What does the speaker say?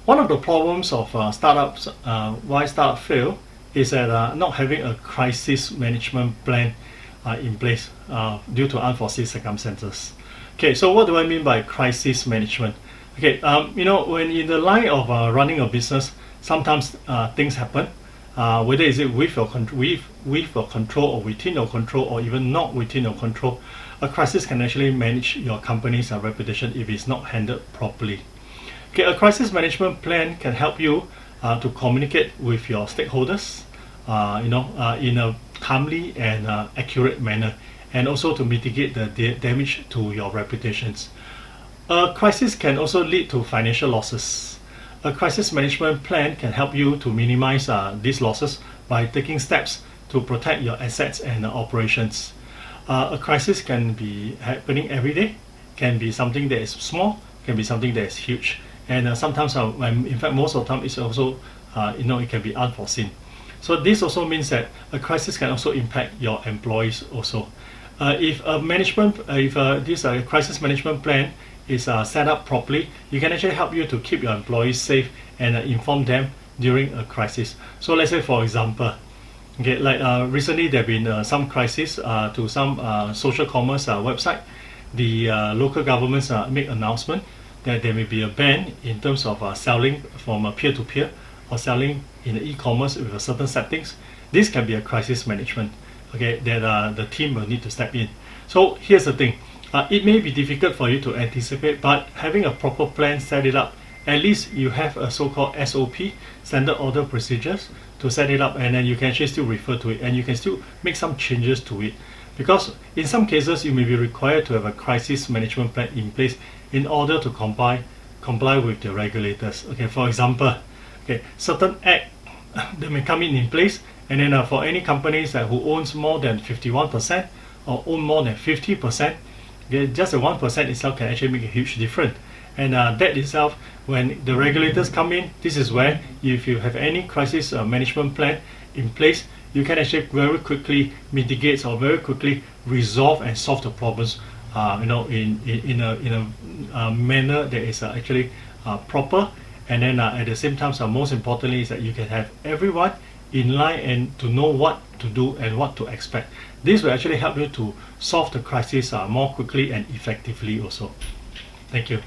One of the problems of startups, why startups fail, is that not having a crisis management plan in place due to unforeseen circumstances. Okay, so what do I mean by crisis management? Okay, when in the line of running a business, sometimes things happen. Whether is it with your control or within your control or even not within your control, a crisis can actually manage your company's reputation if it's not handled properly. Okay, a crisis management plan can help you to communicate with your stakeholders, in a timely and accurate manner, and also to mitigate the damage to your reputations. A crisis can also lead to financial losses. A crisis management plan can help you to minimize these losses by taking steps to protect your assets and operations. A crisis can be happening every day, can be something that is small, can be something that is huge, and sometimes, in fact, most of the time, it's also, it can be unforeseen. So this also means that a crisis can also impact your employees also. If this crisis management plan is set up properly, you can actually help you to keep your employees safe and inform them during a crisis. So let's say, for example, okay, like recently there have been some crisis to some social commerce website. The local governments make announcement that there may be a ban in terms of selling from peer-to-peer or selling in the e-commerce with a certain settings. This can be a crisis management, okay, that the team will need to step in. So here's the thing. It may be difficult for you to anticipate, but having a proper plan, set it up, at least you have a so-called SOP, standard order procedures, to set it up, and then you can actually still refer to it, and you can still make some changes to it. Because in some cases, you may be required to have a crisis management plan in place in order to comply with the regulators. Okay, for example, okay, certain act that may come in place, and then for any companies who owns more than 51% or own more than 50%, just the 1% itself can actually make a huge difference. And that itself, when the regulators come in, this is where if you have any crisis management plan in place, you can actually very quickly mitigate or very quickly resolve and solve the problems, in a manner that is actually proper. And then at the same time, most importantly, is that you can have everyone in line and to know what to do and what to expect. This will actually help you to solve the crisis more quickly and effectively also. Thank you.